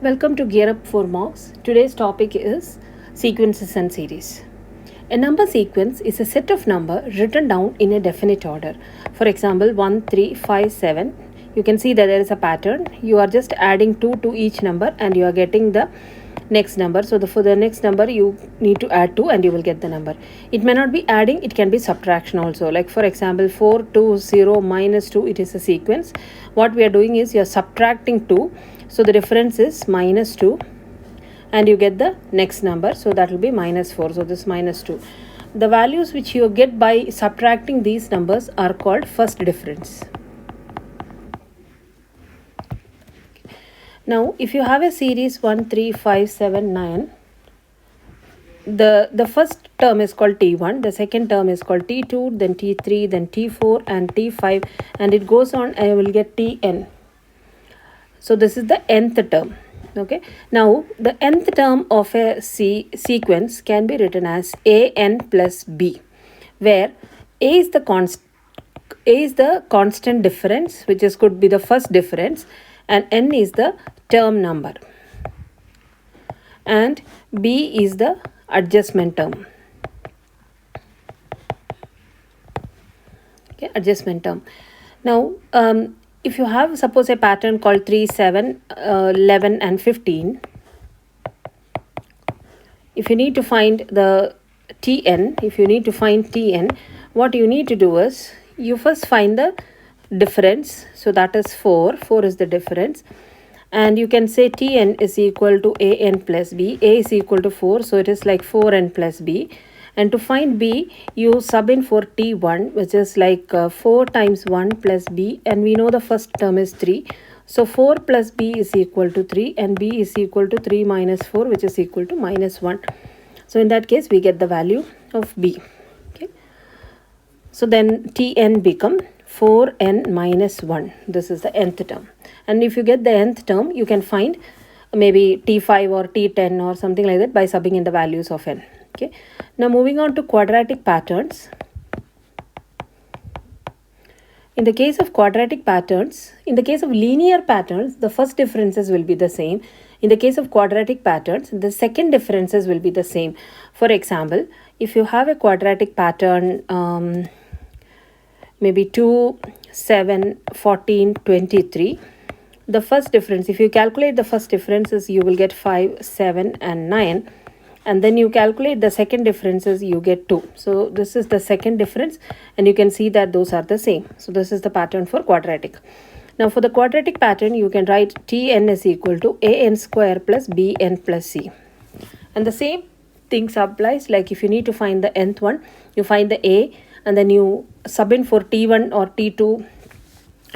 Welcome to Gear Up for Mocks. Today's topic is sequences and series. A number sequence is a set of numbers written down in a definite order. For example, 1, 3, 5, 7. You can see that there is a pattern. You are just adding 2 to each number and you are getting the next number. So for the next number you need to add 2 and you will get the number. It may not be adding, it can be subtraction also. Like for example, 4, 2, 0, minus 2, it is a sequence. What we are doing is you are subtracting 2. So the difference is minus 2 and you get the next number. So that will be minus 4. So this minus 2. The values which you get by subtracting these numbers are called first difference. Now if you have a series 1, 3, 5, 7, 9, the first term is called T1, the second term is called T2, then T3, then T4 and T5, and it goes on and you will get Tn. So this is the nth term. Okay. Now the nth term of a sequence can be written as an plus b, where a is the constant difference, which could be the first difference, and n is the term number, and b is the adjustment term. Okay, adjustment term. Now if you have suppose a pattern called 3, 7, 11 and 15, if you need to find the Tn, what you need to do is you first find the difference. So that is 4 is the difference, and you can say Tn is equal to an plus b. A is equal to 4, so it is like 4n plus b. And to find b, you sub in for T1, which is like 4 times 1 plus b, and we know the first term is 3. So 4 plus b is equal to 3, and b is equal to 3 minus 4, which is equal to minus 1. So in that case, we get the value of b. Okay. So then Tn become 4n minus 1. This is the nth term. And if you get the nth term, you can find maybe T5 or T10 or something like that by subbing in the values of n. Okay. Now moving on to quadratic patterns. In the case of quadratic patterns, in the case of linear patterns, the first differences will be the same. In the case of quadratic patterns, the second differences will be the same. For example, if you have a quadratic pattern, maybe 2, 7, 14, 23, the first difference, if you calculate the first differences, you will get 5, 7 and 9. And then you calculate the second differences, you get 2. So this is the second difference, and you can see that those are the same. So this is the pattern for quadratic. Now for the quadratic pattern, you can write Tn is equal to an square plus bn plus c. And the same things applies, like if you need to find the nth one, you find the a and then you sub in for T1 or T2,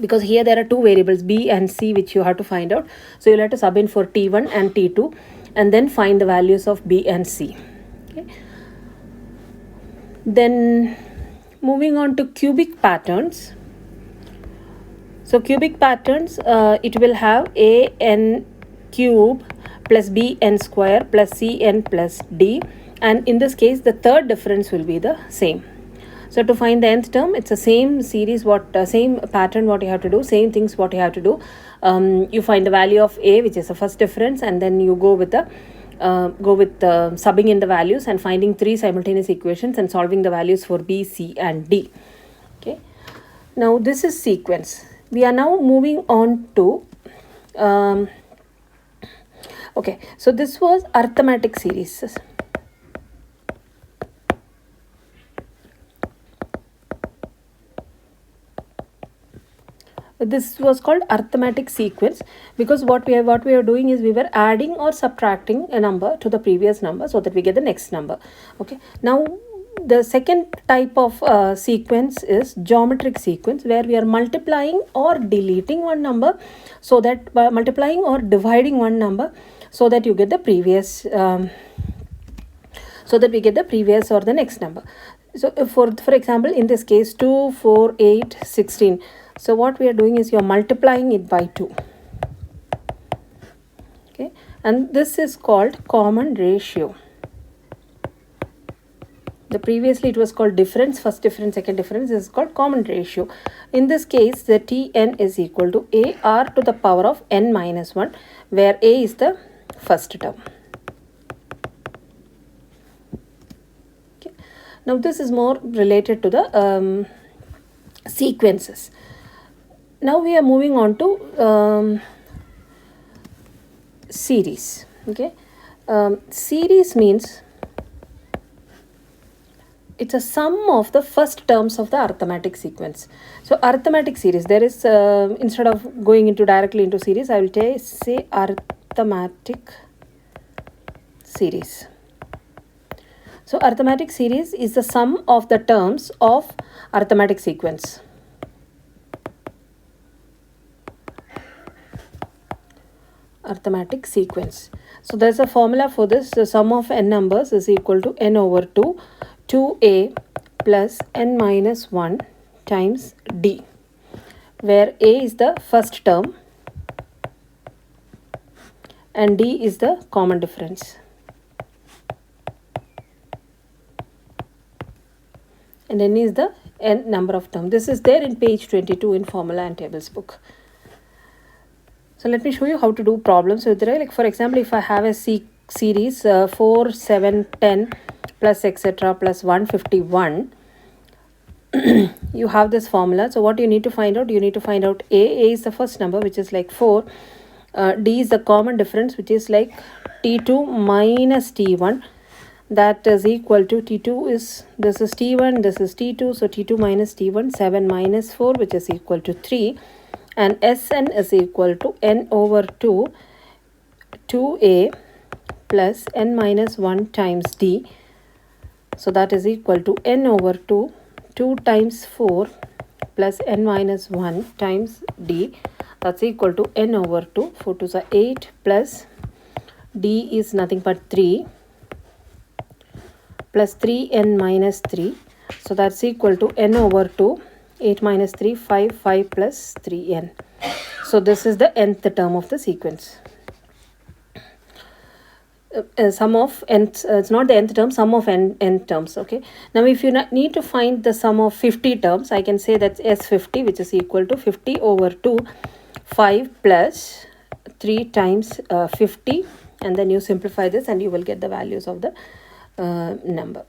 because here there are two variables b and c which you have to find out. So you'll have to sub in for T1 and T2 and then find the values of b and c. Okay. Then moving on to cubic patterns. So cubic patterns, it will have an cube plus bn square plus cn plus d, and in this case the third difference will be the same. So to find the nth term, it's the same series, same pattern what you have to do, same things what you have to do. You find the value of a, which is the first difference, and then you go with subbing in the values and finding 3 simultaneous equations and solving the values for b, c and d. Okay. Now this is sequence. We are now moving on to okay, so this was arithmetic series. This was called arithmetic sequence because what we are doing is we were adding or subtracting a number to the previous number so that we get the next number. Okay. Now the second type of sequence is geometric sequence, where we are multiplying or deleting one number, so that by multiplying or dividing one number so that you get the previous so that we get the previous or the next number. So for example, in this case 2, 4, 8, 16. So what we are doing is you are multiplying it by 2. Okay, and this is called common ratio. The previously it was called difference, first difference, second difference. This is called common ratio. In this case, the Tn is equal to AR to the power of n minus 1, where A is the first term. Okay. Now this is more related to the sequences. Now we are moving on to series. Okay. Series means it's a sum of the first terms of the arithmetic sequence. So arithmetic series, there is instead of going into directly into series, I will say arithmetic series. So arithmetic series is the sum of the terms of arithmetic sequence. Arithmetic sequence. So there's a formula for this. The sum of n numbers is equal to n over 2, 2a plus n minus 1 times d, where a is the first term and d is the common difference. And n is the n number of terms. This is there in page 22 in formula and tables book. So let me show you how to do problems. So there, like for example, if I have a series 4, 7, 10 plus etc. plus 151, you have this formula. So what you need to find out? You need to find out A is the first number, which is like 4. D is the common difference, which is like T2 minus T1. That is equal to T2 is, this is T1, this is T2. So T2 minus T1, 7 minus 4, which is equal to 3. And Sn is equal to n over 2, 2a plus n minus 1 times d. So that is equal to n over 2, 2 times 4 plus n minus 1 times d. That's equal to n over 2, 4 2s are 8 plus d is nothing but 3 plus 3n minus 3. So that's equal to n over 2. 8 minus 3, 5, 5 plus 3n. So this is the nth term of the sequence. Sum of nth, it's not the nth term, sum of n terms. Okay. Now if you need to find the sum of 50 terms, I can say that's S50, which is equal to 50 over 2, 5 plus 3 times 50. And then you simplify this and you will get the values of the number.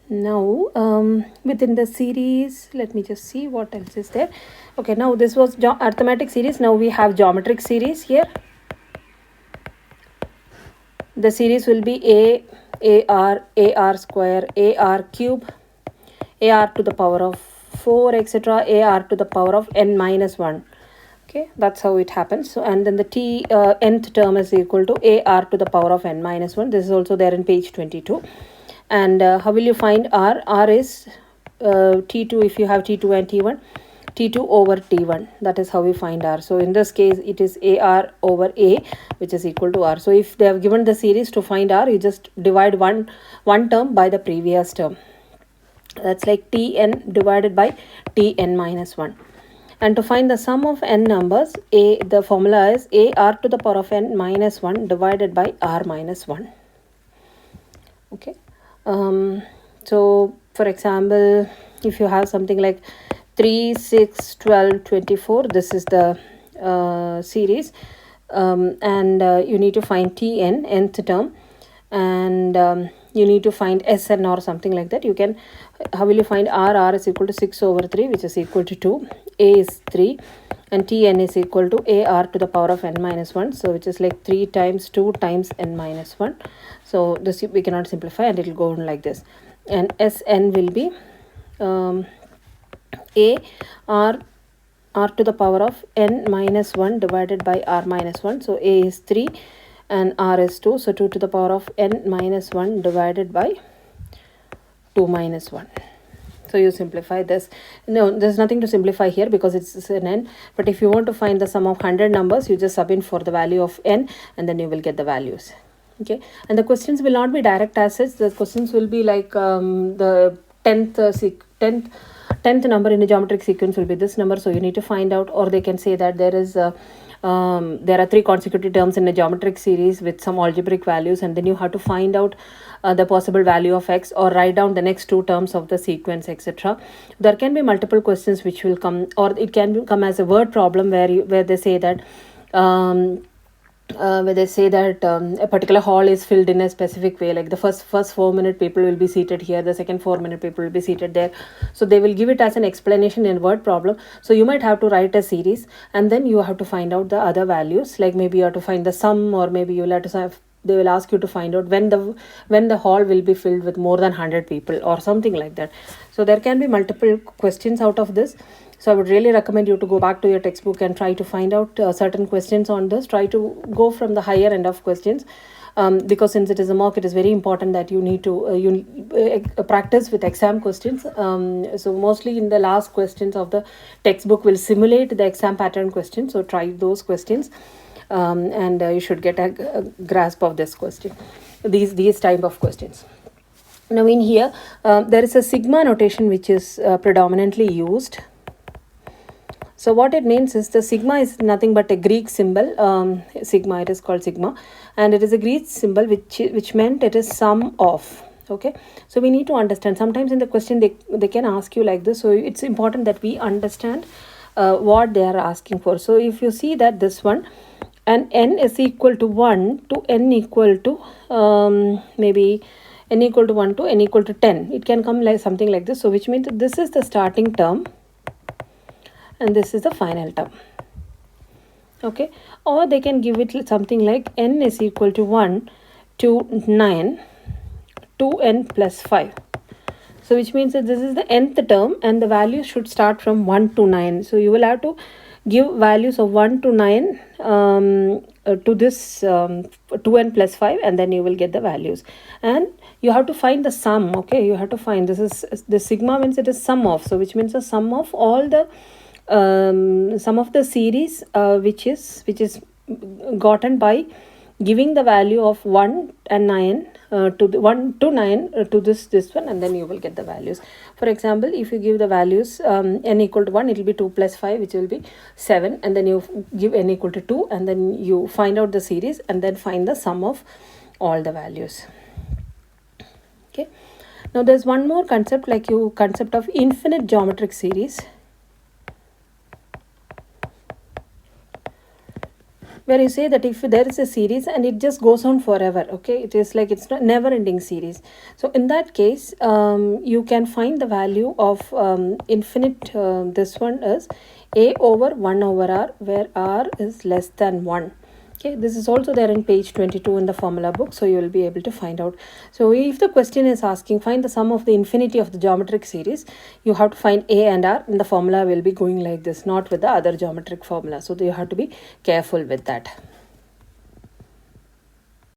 Now within the series, let me just see what else is there. Okay, now this was arithmetic series. Now we have geometric series here. The series will be AR square, AR cube, AR to the power of 4, etc., AR to the power of n minus 1. Okay, that's how it happens. So and then the nth term is equal to AR to the power of n minus 1. This is also there in page 22. And how will you find R? R is T2 if you have T2 and T1. T2 over T1. That is how we find R. So in this case, it is AR over A, which is equal to R. So if they have given the series to find R, you just divide one term by the previous term. That's like Tn divided by Tn minus 1. And to find the sum of n numbers, the formula is AR to the power of n minus 1 divided by R minus 1. Okay. So for example, if you have something like 3, 6, 12, 24, this is the series, and you need to find Tn, nth term, and you need to find Sn or something like that. You can, how will you find R? R is equal to 6 over 3, which is equal to 2. A is 3, and Tn is equal to AR to the power of n minus 1, so which is like 3 times 2 times n minus 1. So this we cannot simplify and it will go on like this. And Sn will be R to the power of n minus 1 divided by R minus 1. So A is 3 and R is 2. So 2 to the power of n minus 1 divided by 2 minus 1. So you simplify this. No, there's nothing to simplify here because it's an n. But if you want to find the sum of 100 numbers, you just sub in for the value of n and then you will get the values. Okay, and the questions will not be direct as such. The questions will be like the 10th number in a geometric sequence will be this number. So you need to find out, or they can say that there is there are three consecutive terms in a geometric series with some algebraic values, and then you have to find out the possible value of x, or write down the next two terms of the sequence, etc. There can be multiple questions which will come, or it can come as a word problem where they say that a particular hall is filled in a specific way, like the first 4 minute people will be seated here, the second 4 minute people will be seated there. So they will give it as an explanation in word problem. So you might have to write a series, and then you have to find out the other values, like maybe you have to find the sum, or maybe you'll have to they will ask you to find out when the hall will be filled with more than 100 people, or something like that. So there can be multiple questions out of this. So I would really recommend you to go back to your textbook and try to find out certain questions on this. Try to go from the higher end of questions, because since it is a mock, it is very important that you need to practice with exam questions. So mostly in the last questions of the textbook will simulate the exam pattern questions. So try those questions, and you should get a grasp of this question, these type of questions. Now in here, there is a sigma notation which is predominantly used. So what it means is, the sigma is nothing but a Greek symbol. Sigma, it is called sigma, and it is a Greek symbol which meant it is sum of. Okay, so we need to understand. Sometimes in the question they can ask you like this, so it's important that we understand what they are asking for. So if you see that this one, and n is equal to 1 to n equal to maybe n equal to 1 to n equal to 10, it can come like something like this. So which means that this is the starting term and this is the final term. Okay, or they can give it something like n is equal to 1 to 9 to n plus 5. So which means that this is the nth term, and the values should start from 1 to 9. So you will have to give values of 1 to 9 to this 2n plus 5, and then you will get the values. And you have to find the sum. Okay, you have to find, this is the sigma means it is sum of. So which means the sum of all the sum of the series which is gotten by giving the value of 1 and 9 to the 1 to 9 to this one, and then you will get the values. For example, if you give the values n equal to 1, it will be 2 plus 5, which will be 7, and then you give n equal to 2, and then you find out the series, and then find the sum of all the values. Okay, now there's one more concept, like concept of infinite geometric series, where you say that if there is a series and it just goes on forever, okay, it is like it's not never ending series. So in that case, you can find the value of infinite, this one is a over 1 over r, where r is less than 1. Okay, this is also there in page 22 in the formula book, so you will be able to find out. So if the question is asking find the sum of the infinity of the geometric series, you have to find a and r, and the formula will be going like this, not with the other geometric formula. So you have to be careful with that.